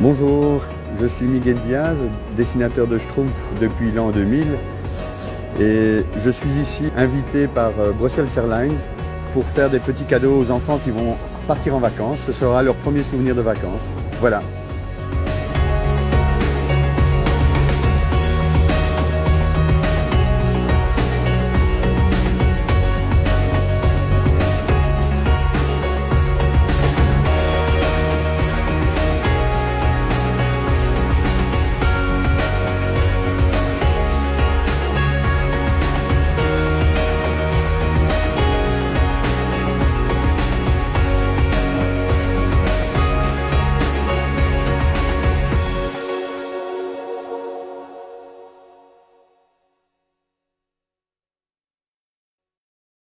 Bonjour, je suis Miguel Diaz, dessinateur de Schtroumpf depuis l'an 2000 et je suis ici invité par Brussels Airlines pour faire des petits cadeaux aux enfants qui vont partir en vacances. Ce sera leur premier souvenir de vacances. Voilà.